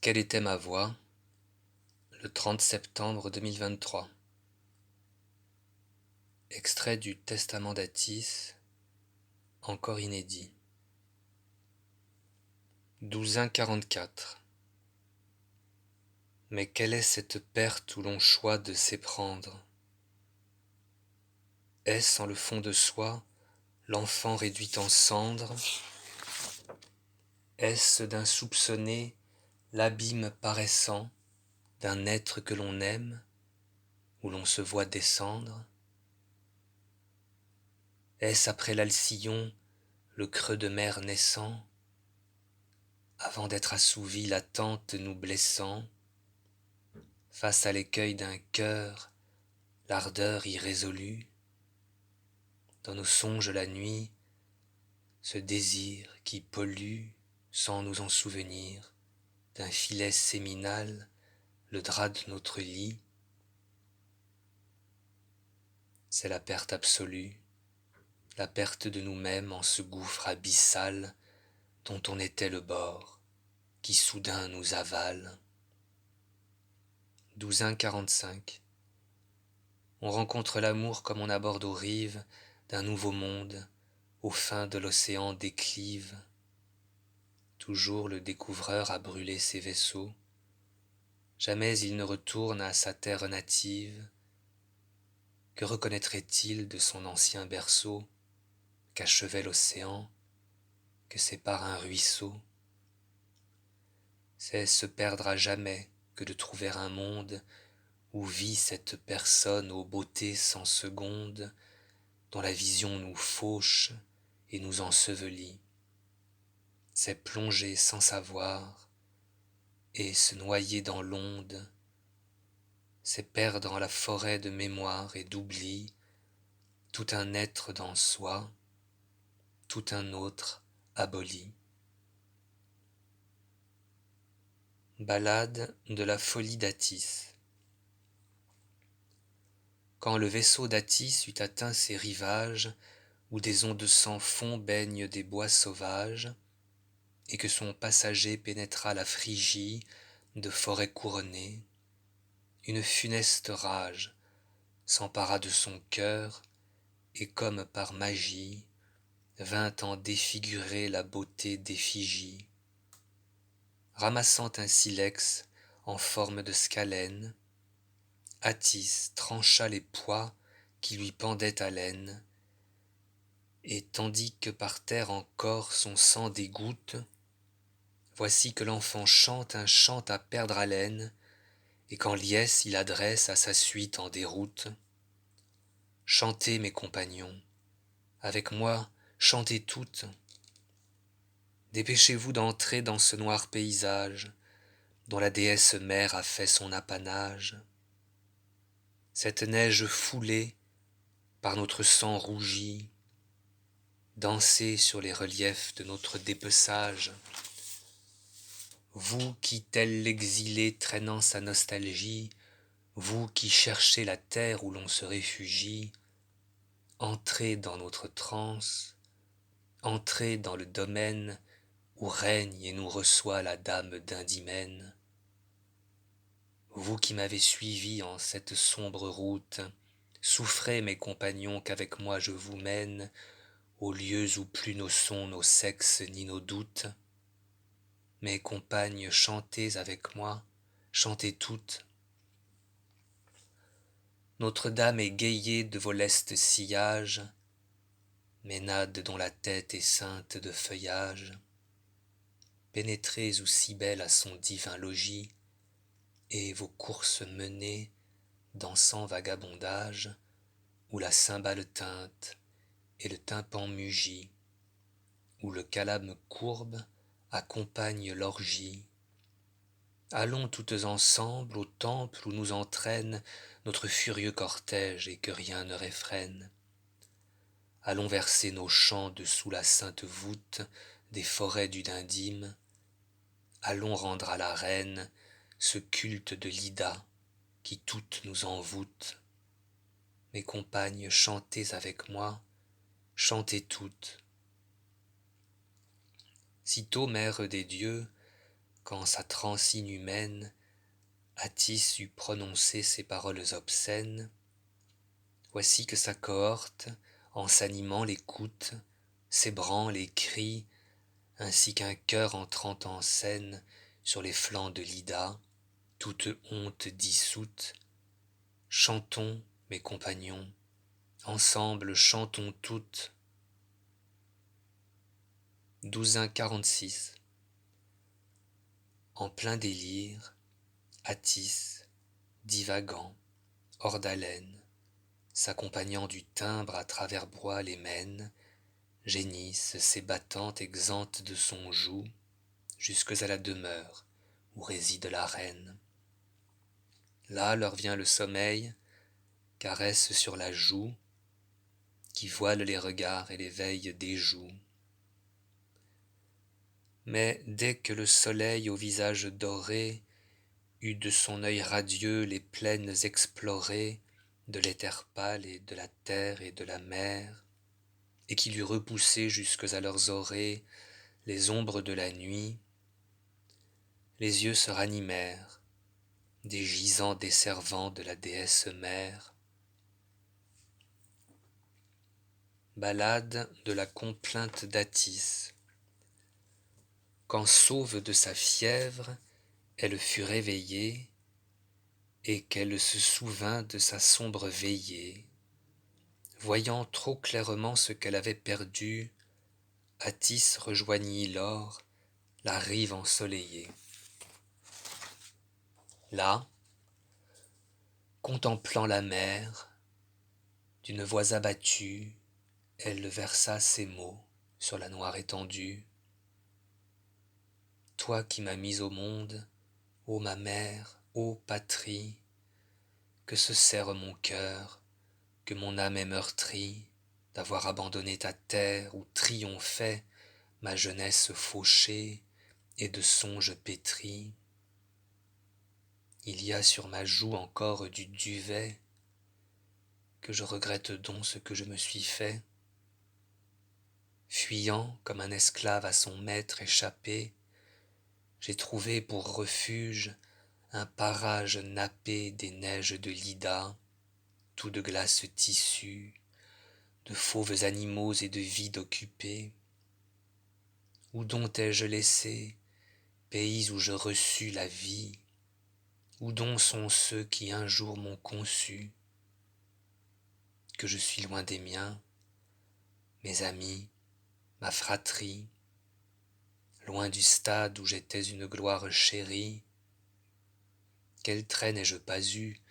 Quelle était ma voix le 30 septembre 2023. Extrait du Testament d'Atis, encore inédit. 12:44. Mais quelle est cette perte où l'on choisit de s'éprendre? Est-ce en le fond de soi l'enfant réduit en cendres? Est-ce d'insoupçonner l'abîme paraissant d'un être que l'on aime, où l'on se voit descendre? Est-ce après l'Alcyon le creux de mer naissant, avant d'être assouvi l'attente nous blessant, face à l'écueil d'un cœur, l'ardeur irrésolue, dans nos songes la nuit, ce désir qui pollue, sans nous en souvenir, d'un filet séminal, le drap de notre lit? C'est la perte absolue, la perte de nous-mêmes en ce gouffre abyssal dont on était le bord, qui soudain nous avale. 12:45. On rencontre l'amour comme on aborde aux rives d'un nouveau monde, aux fins de l'océan déclive. Toujours le découvreur a brûlé ses vaisseaux. Jamais il ne retourne à sa terre native. Que reconnaîtrait-il de son ancien berceau qu'achevait l'océan, que sépare un ruisseau? C'est se perdre à jamais que de trouver un monde où vit cette personne aux beautés sans seconde, dont la vision nous fauche et nous ensevelit. C'est plonger sans savoir et se noyer dans l'onde, c'est perdre en la forêt de mémoire et d'oubli tout un être dans soi, tout un autre aboli. Ballade de la folie d'Atis. Quand le vaisseau d'Atis eut atteint ses rivages, où des ondes sans fond baignent des bois sauvages, et que son passager pénétra la Phrygie de forêts couronnées, une funeste rage s'empara de son cœur, et comme par magie, vint en défigurer la beauté d'effigie. Ramassant un silex en forme de scalène, Attis trancha les pois qui lui pendaient à l'aine, et tandis que par terre encore son sang dégoutte, voici que l'enfant chante un chant à perdre haleine, et qu'en liesse il adresse à sa suite en déroute. Chantez, mes compagnons, avec moi chantez toutes. Dépêchez-vous d'entrer dans ce noir paysage, dont la déesse mère a fait son apanage. Cette neige foulée, par notre sang rougi, dansez sur les reliefs de notre dépeçage. Vous qui, tel l'exilé traînant sa nostalgie, vous qui cherchez la terre où l'on se réfugie, entrez dans notre transe, entrez dans le domaine où règne et nous reçoit la dame d'Indimène. Vous qui m'avez suivi en cette sombre route, souffrez, mes compagnons, qu'avec moi je vous mène aux lieux où plus ne sont nos sexes ni nos doutes. Mes compagnes, chantez avec moi, chantez toutes. Notre-Dame égayée de vos lestes sillages, Ménade dont la tête est ceinte de feuillage, pénétrez où Cybèle a son divin logis, et vos courses menées dans sans vagabondage, où la cymbale tinte et le tympan mugit, où le calame courbe accompagne l'orgie. Allons toutes ensemble au temple où nous entraîne notre furieux cortège et que rien ne réfrène. Allons verser nos chants dessous la sainte voûte des forêts du Dindym. Allons rendre à la reine ce culte de l'Ida qui toutes nous envoûte. Mes compagnes, chantez avec moi, chantez toutes. Sitôt, mère des dieux, quand sa transe inhumaine Attis eut prononcé ces paroles obscènes, voici que sa cohorte, en s'animant l'écoute, s'ébranle et crie, ainsi qu'un chœur entrant en scène sur les flancs de l'Ida, toute honte dissoute. Chantons, mes compagnons, ensemble chantons toutes. 12:46. En plein délire, Attis, divagant, hors d'haleine, s'accompagnant du timbre à travers bois les mène, génissent ses battantes exemptes de son joug, jusques à la demeure où réside la reine. Là leur vient le sommeil, caresse sur la joue, qui voile les regards et les veilles des joues. Mais dès que le soleil au visage doré eut de son œil radieux les plaines explorées de l'éther pâle et de la terre et de la mer, et qu'il eut repoussé jusques à leurs orées les ombres de la nuit, les yeux se ranimèrent des gisants desservants de la déesse mère. Ballade de la complainte d'Attis. Quand sauve de sa fièvre, elle fut réveillée, et qu'elle se souvint de sa sombre veillée. Voyant trop clairement ce qu'elle avait perdu, Attis rejoignit lors la rive ensoleillée. Là, contemplant la mer, d'une voix abattue, elle versa ces mots sur la noire étendue. Toi qui m'as mise au monde, ô ma mère, ô patrie, que se serre mon cœur, que mon âme est meurtrie, d'avoir abandonné ta terre où triomphait ma jeunesse fauchée et de songes pétris. Il y a sur ma joue encore du duvet, que je regrette donc ce que je me suis fait. Fuyant comme un esclave à son maître échappé, j'ai trouvé pour refuge un parage nappé des neiges de l'Ida, tout de glace tissue, de fauves animaux et de vides occupés. Où donc ai-je laissé, pays où je reçus la vie? Où donc sont ceux qui un jour m'ont conçu? Que je suis loin des miens, mes amis, ma fratrie, loin du stade où j'étais une gloire chérie. Quel trait n'ai-je pas eu,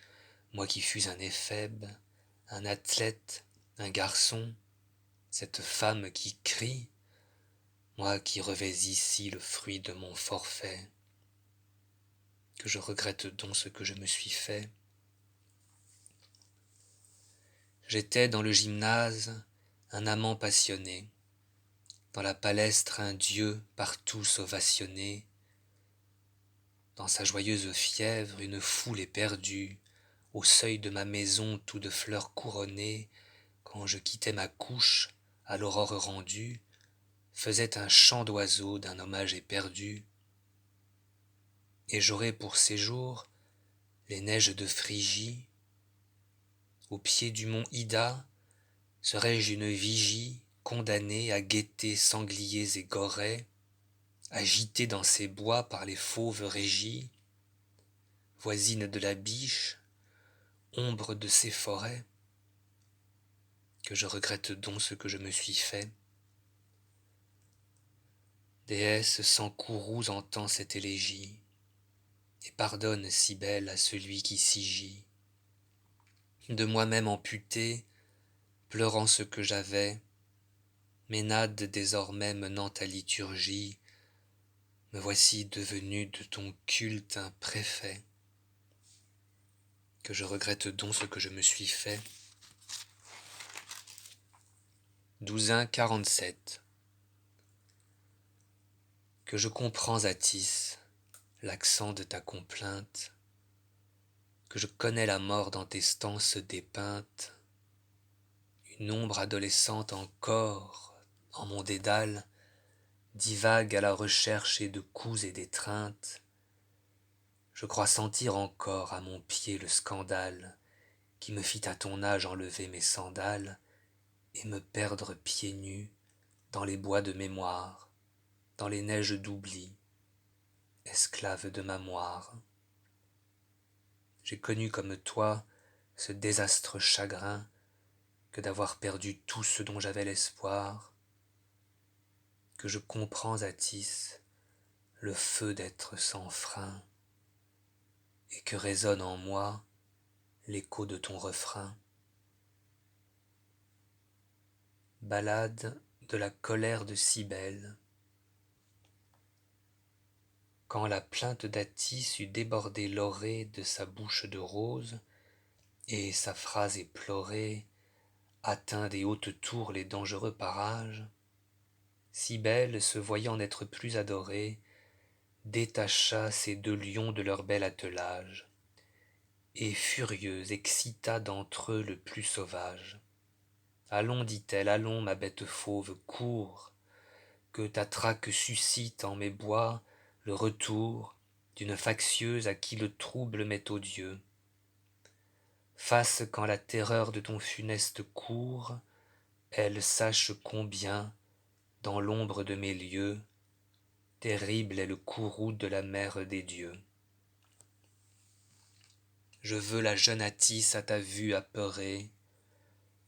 moi qui fus un éphèbe, un athlète, un garçon, cette femme qui crie, moi qui revais ici le fruit de mon forfait. Que je regrette donc ce que je me suis fait. J'étais dans le gymnase un amant passionné, dans la palestre un dieu par tous ovationné, dans sa joyeuse fièvre une foule éperdue, au seuil de ma maison tout de fleurs couronnées, quand je quittais ma couche, à l'aurore rendue, faisait un chant d'oiseau d'un hommage éperdu. Et j'aurais pour séjour les neiges de Phrygie, au pied du mont Ida, serais-je une vigie condamnée à guetter sangliers et gorets, agitée dans ces bois par les fauves régies, voisine de la biche, ombre de ces forêts? Que je regrette donc ce que je me suis fait. Déesse sans courroux entend cette élégie, et pardonne si belle à celui qui s'y gît. De moi-même amputé, pleurant ce que j'avais, Ménade désormais menant ta liturgie, me voici devenu de ton culte un préfet. Que je regrette donc ce que je me suis fait. 12:47. Que je comprends, Attis, l'accent de ta complainte, que je connais la mort dans tes stances dépeintes, une ombre adolescente encore en mon dédale divague à la recherche et de coups et d'étreintes. Je crois sentir encore à mon pied le scandale qui me fit à ton âge enlever mes sandales et me perdre pieds nus dans les bois de mémoire, dans les neiges d'oubli, esclave de ma moire. J'ai connu comme toi ce désastre chagrin que d'avoir perdu tout ce dont j'avais l'espoir, que je comprends, Atis, le feu d'être sans frein, et que résonne en moi l'écho de ton refrain. Ballade de la colère de Cybèle. Quand la plainte d'Atis eut débordé l'orée de sa bouche de rose, et sa phrase éplorée atteint des hautes tours les dangereux parages, Cybèle, se voyant n'être plus adorée, détacha ses deux lions de leur bel attelage, et furieuse excita d'entre eux le plus sauvage. Allons, dit-elle, allons, ma bête fauve, cours, que ta traque suscite en mes bois le retour d'une factieuse à qui le trouble m'est odieux. Fasse quand la terreur de ton funeste cours, elle sache combien, dans l'ombre de mes lieux, terrible est le courroux de la mère des dieux. Je veux la jeune Attis à ta vue apeurée,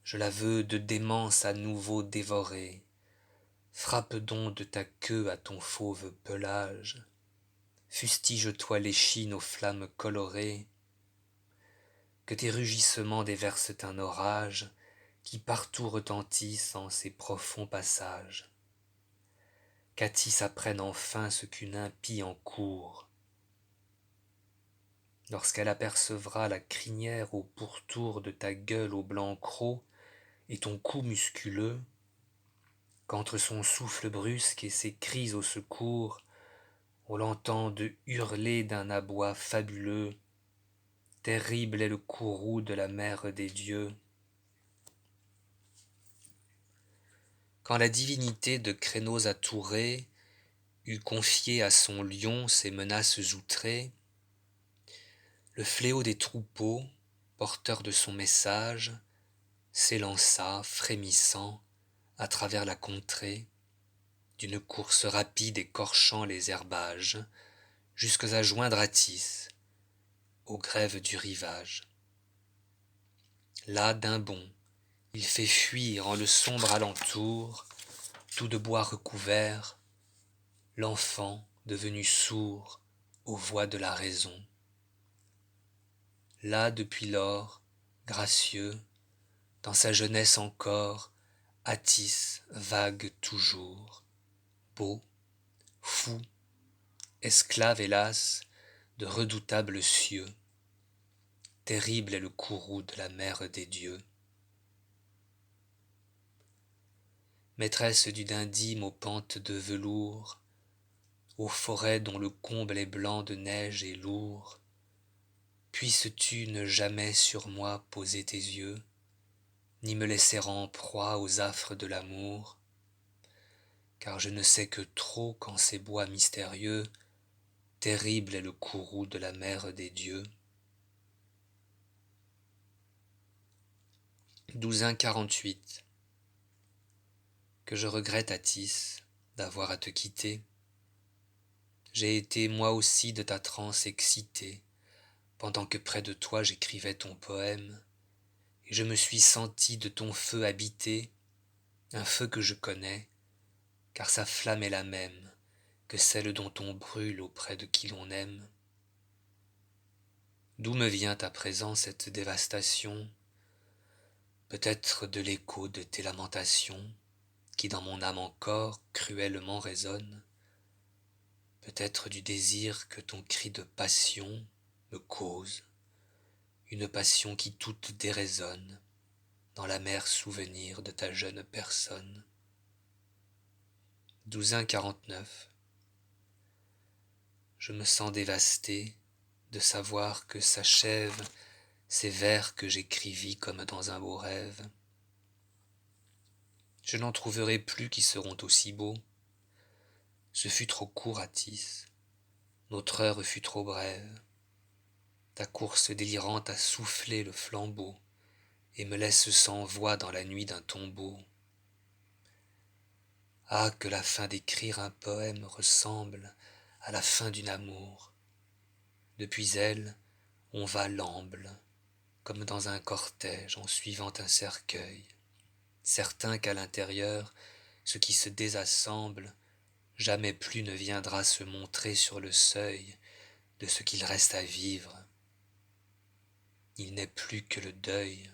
je la veux de démence à nouveau dévorée. Frappe donc de ta queue à ton fauve pelage, fustige-toi l'échine aux flammes colorées, que tes rugissements déversent un orage qui partout retentisse en ses profonds passages. Qu'Attis apprenne enfin ce qu'une impie encourt, lorsqu'elle apercevra la crinière au pourtour de ta gueule au blanc croc et ton cou musculeux, qu'entre son souffle brusque et ses cris au secours, on l'entende hurler d'un aboi fabuleux. Terrible est le courroux de la mère des dieux. Quand la divinité de créneaux atourés eut confié à son lion ses menaces outrées, le fléau des troupeaux, porteur de son message, s'élança, frémissant, à travers la contrée, d'une course rapide écorchant les herbages, jusqu'à joindre Attis, aux grèves du rivage. Là, d'un bond, il fait fuir en le sombre alentour, tout de bois recouvert, l'enfant devenu sourd aux voix de la raison. Là, depuis lors, gracieux, dans sa jeunesse encore, Attis vague toujours, beau, fou, esclave hélas de redoutables cieux. Terrible est le courroux de la mère des dieux. Maîtresse du dindym aux pentes de velours, aux forêts dont le comble est blanc de neige et lourd, puisses-tu ne jamais sur moi poser tes yeux, ni me laisser en proie aux affres de l'amour, car je ne sais que trop qu'en ces bois mystérieux, terrible est le courroux de la mère des dieux. Douzain 48. Que je regrette, Attis, d'avoir à te quitter. J'ai été moi aussi de ta transe excité, pendant que près de toi j'écrivais ton poème, et je me suis senti de ton feu habité, un feu que je connais, car sa flamme est la même que celle dont on brûle auprès de qui l'on aime. D'où me vient à présent cette dévastation? Peut-être de l'écho de tes lamentations, qui dans mon âme encore cruellement résonne, peut-être du désir que ton cri de passion me cause, une passion qui toute déraisonne dans l'amer souvenir de ta jeune personne. Douzain 49. Je me sens dévasté de savoir que s'achèvent ces vers que j'écrivis comme dans un beau rêve. Je n'en trouverai plus qui seront aussi beaux, ce fut trop court, Attis, notre heure fut trop brève. Ta course délirante a soufflé le flambeau et me laisse sans voix dans la nuit d'un tombeau. Ah, que la fin d'écrire un poème ressemble à la fin d'une amour. Depuis elle, on va l'amble, comme dans un cortège en suivant un cercueil, certain qu'à l'intérieur, ce qui se désassemble, jamais plus ne viendra se montrer sur le seuil de ce qu'il reste à vivre. Il n'est plus que le deuil